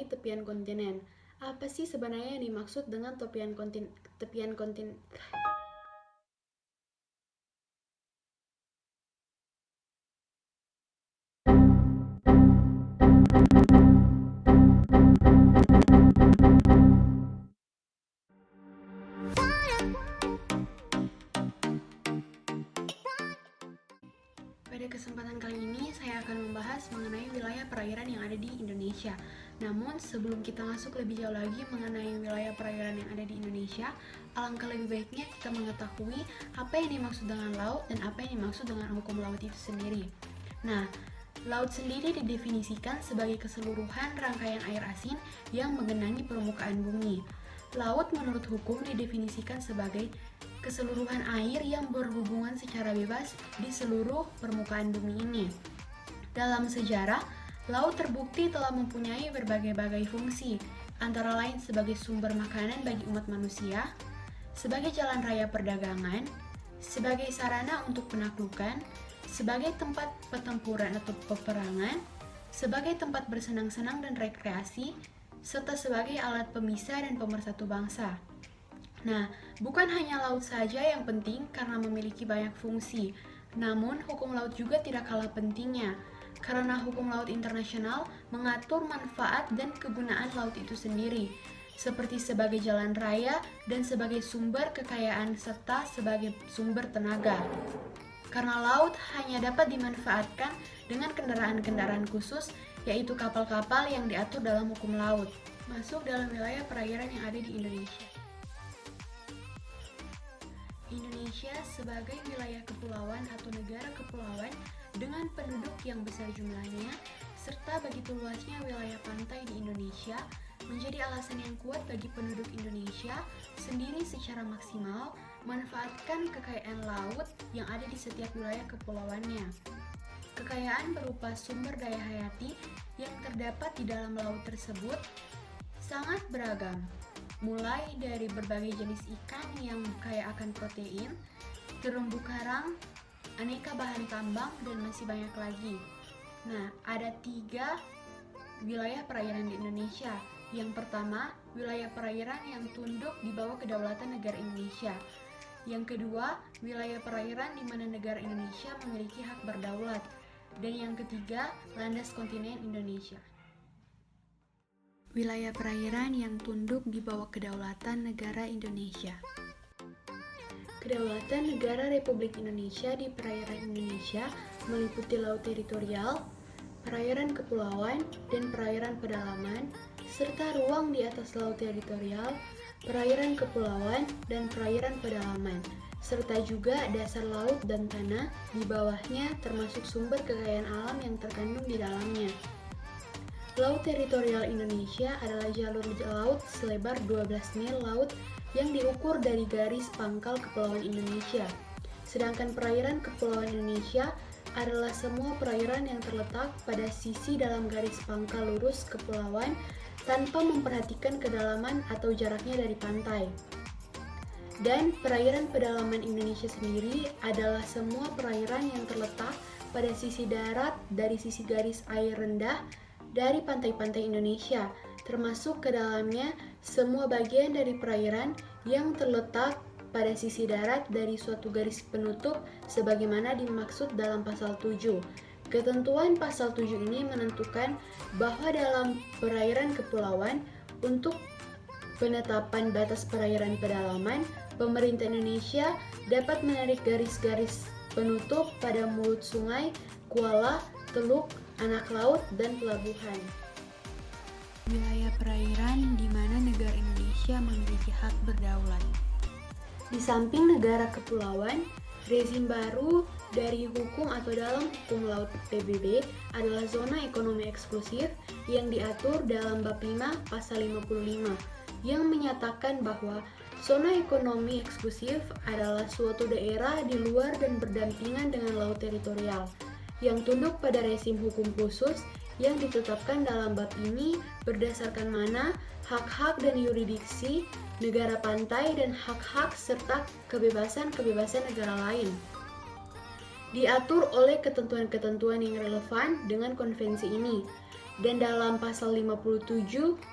tepian kontinen. Apa sih sebenarnya yang dimaksud dengan tepian kontinen? Pada kesempatan kali ini, saya akan membahas mengenai wilayah perairan yang ada di Indonesia. Namun, sebelum kita masuk lebih jauh lagi mengenai wilayah perairan yang ada di Indonesia, alangkah lebih baiknya kita mengetahui apa yang dimaksud dengan laut dan apa yang dimaksud dengan hukum laut itu sendiri. Nah, laut sendiri didefinisikan sebagai keseluruhan rangkaian air asin yang menggenangi permukaan bumi. Laut menurut hukum didefinisikan sebagai keseluruhan air yang berhubungan secara bebas di seluruh permukaan bumi ini. Dalam sejarah, laut terbukti telah mempunyai berbagai-bagai fungsi, antara lain sebagai sumber makanan bagi umat manusia, sebagai jalan raya perdagangan, sebagai sarana untuk penaklukan, sebagai tempat pertempuran atau peperangan, sebagai tempat bersenang-senang dan rekreasi, serta sebagai alat pemisah dan pemersatu bangsa. Nah, bukan hanya laut saja yang penting karena memiliki banyak fungsi, namun hukum laut juga tidak kalah pentingnya, karena hukum laut internasional mengatur manfaat dan kegunaan laut itu sendiri, seperti sebagai jalan raya dan sebagai sumber kekayaan serta sebagai sumber tenaga. Karena laut hanya dapat dimanfaatkan dengan kendaraan-kendaraan khusus, yaitu kapal-kapal yang diatur dalam hukum laut, masuk dalam wilayah perairan yang ada di Indonesia. Indonesia sebagai wilayah kepulauan atau negara kepulauan dengan penduduk yang besar jumlahnya, serta begitu luasnya wilayah pantai di Indonesia, menjadi alasan yang kuat bagi penduduk Indonesia sendiri secara maksimal manfaatkan kekayaan laut yang ada di setiap wilayah kepulauannya. Kekayaan berupa sumber daya hayati yang terdapat di dalam laut tersebut sangat beragam, mulai dari berbagai jenis ikan yang kaya akan protein, terumbu karang, aneka bahan tambang, dan masih banyak lagi. Nah, ada 3 wilayah perairan di Indonesia. Yang pertama, wilayah perairan yang tunduk di bawah kedaulatan negara Indonesia. Yang kedua, wilayah perairan di mana negara Indonesia memiliki hak berdaulat. Dan yang ketiga, landas kontinen Indonesia. Wilayah perairan yang tunduk di bawah kedaulatan negara Indonesia. Kedaulatan negara Republik Indonesia di perairan Indonesia meliputi laut teritorial, perairan kepulauan, dan perairan pedalaman, serta ruang di atas laut teritorial, perairan kepulauan, dan perairan pedalaman, serta juga dasar laut dan tanah di bawahnya termasuk sumber kekayaan alam yang terkandung di dalamnya. Laut teritorial Indonesia adalah jalur laut selebar 12 mil laut yang diukur dari garis pangkal kepulauan Indonesia. Sedangkan perairan kepulauan Indonesia adalah semua perairan yang terletak pada sisi dalam garis pangkal lurus kepulauan tanpa memperhatikan kedalaman atau jaraknya dari pantai. Dan perairan pedalaman Indonesia sendiri adalah semua perairan yang terletak pada sisi darat dari sisi garis air rendah dari pantai-pantai Indonesia, termasuk ke dalamnya semua bagian dari perairan yang terletak pada sisi darat dari suatu garis penutup sebagaimana dimaksud dalam pasal 7. Ketentuan pasal 7 ini menentukan bahwa dalam perairan kepulauan untuk penetapan batas perairan pedalaman, pemerintah Indonesia dapat menarik garis-garis penutup pada mulut sungai, kuala, teluk, anak laut, dan pelabuhan. Wilayah perairan di mana negara Indonesia memiliki hak berdaulat. Di samping negara kepulauan, rezim baru dari hukum atau dalam hukum laut PBB adalah zona ekonomi eksklusif yang diatur dalam bab 5 pasal 55 yang menyatakan bahwa zona ekonomi eksklusif adalah suatu daerah di luar dan berdampingan dengan laut teritorial yang tunduk pada rezim hukum khusus yang ditetapkan dalam bab ini berdasarkan mana hak-hak dan yurisdiksi negara pantai dan hak-hak serta kebebasan-kebebasan negara lain. diatur oleh ketentuan-ketentuan yang relevan dengan konvensi ini. Dan dalam pasal 57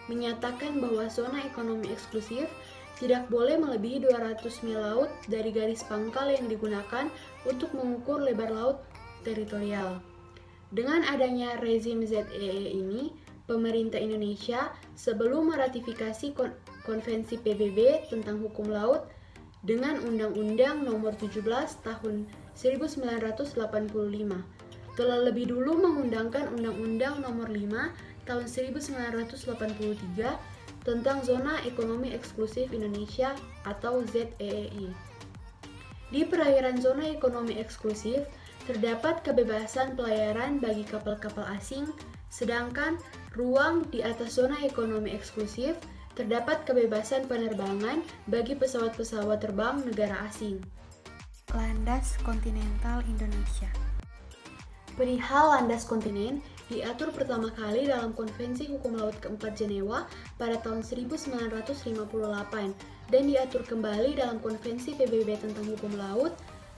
menyatakan bahwa zona ekonomi eksklusif tidak boleh melebihi 200 mil laut dari garis pangkal yang digunakan untuk mengukur lebar laut teritorial. Dengan adanya rezim ZEE ini, pemerintah Indonesia sebelum meratifikasi konvensi PBB tentang hukum laut dengan Undang-Undang Nomor 17 Tahun 1985 telah lebih dulu mengundangkan Undang-Undang Nomor 5 Tahun 1983 tentang Zona Ekonomi Eksklusif Indonesia atau ZEE. Di perairan zona ekonomi eksklusif terdapat kebebasan pelayaran bagi kapal-kapal asing, sedangkan ruang di atas zona ekonomi eksklusif terdapat kebebasan penerbangan bagi pesawat-pesawat terbang negara asing. Landas kontinental Indonesia. Perihal landas kontinen diatur pertama kali dalam Konvensi Hukum Laut keempat Jenewa pada tahun 1958 dan diatur kembali dalam Konvensi PBB tentang Hukum Laut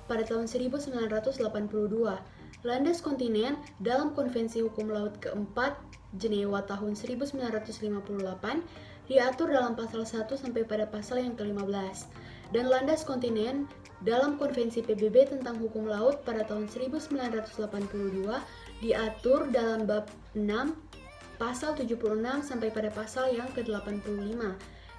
pada tahun 1982. Landas kontinen dalam Konvensi Hukum Laut keempat Jenewa tahun 1958 diatur dalam pasal 1 sampai pada pasal yang ke-15. Dan landas kontinen dalam Konvensi PBB tentang Hukum Laut pada tahun 1982 diatur dalam bab 6 pasal 76 sampai pada pasal yang ke-85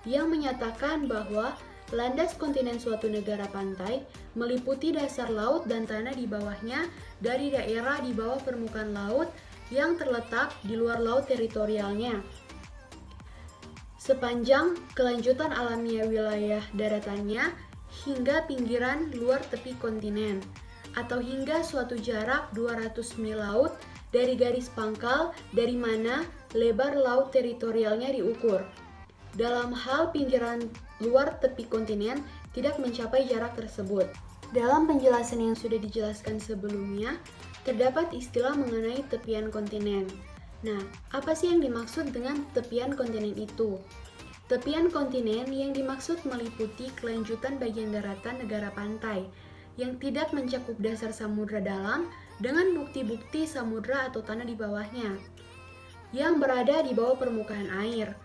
yang menyatakan bahwa landas kontinen suatu negara pantai meliputi dasar laut dan tanah di bawahnya dari daerah di bawah permukaan laut yang terletak di luar laut teritorialnya sepanjang kelanjutan alamiah wilayah daratannya hingga pinggiran luar tepi kontinen, atau hingga suatu jarak 200 mil laut dari garis pangkal dari mana lebar laut teritorialnya diukur. Dalam hal pinggiran luar tepi kontinen tidak mencapai jarak tersebut. Dalam penjelasan yang sudah dijelaskan sebelumnya, terdapat istilah mengenai tepian kontinen. Nah, apa sih yang dimaksud dengan tepian kontinen itu? Tepian kontinen yang dimaksud meliputi kelanjutan bagian daratan negara pantai yang tidak mencakup dasar samudra dalam dengan bukti-bukti samudra atau tanah di bawahnya yang berada di bawah permukaan air.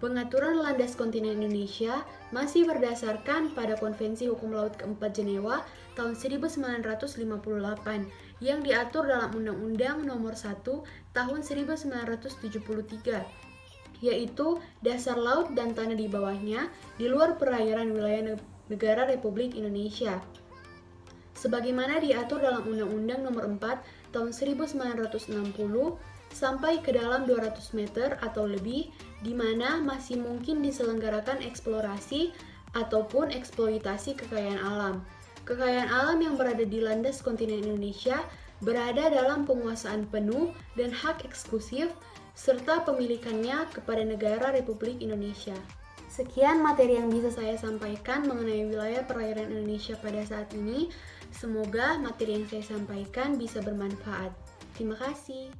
Pengaturan landas kontinen Indonesia masih berdasarkan pada Konvensi Hukum Laut keempat Jenewa tahun 1958 yang diatur dalam Undang-Undang Nomor 1 Tahun 1973, yaitu dasar laut dan tanah di bawahnya di luar perairan wilayah negara Republik Indonesia. Sebagaimana diatur dalam Undang-Undang Nomor 4 Tahun 1960 sampai ke dalam 200 meter atau lebih di mana masih mungkin diselenggarakan eksplorasi ataupun eksploitasi kekayaan alam. Kekayaan alam yang berada di landas kontinen Indonesia berada dalam penguasaan penuh dan hak eksklusif serta pemilikannya kepada negara Republik Indonesia. Sekian materi yang bisa saya sampaikan mengenai wilayah perairan Indonesia pada saat ini. Semoga materi yang saya sampaikan bisa bermanfaat. Terima kasih.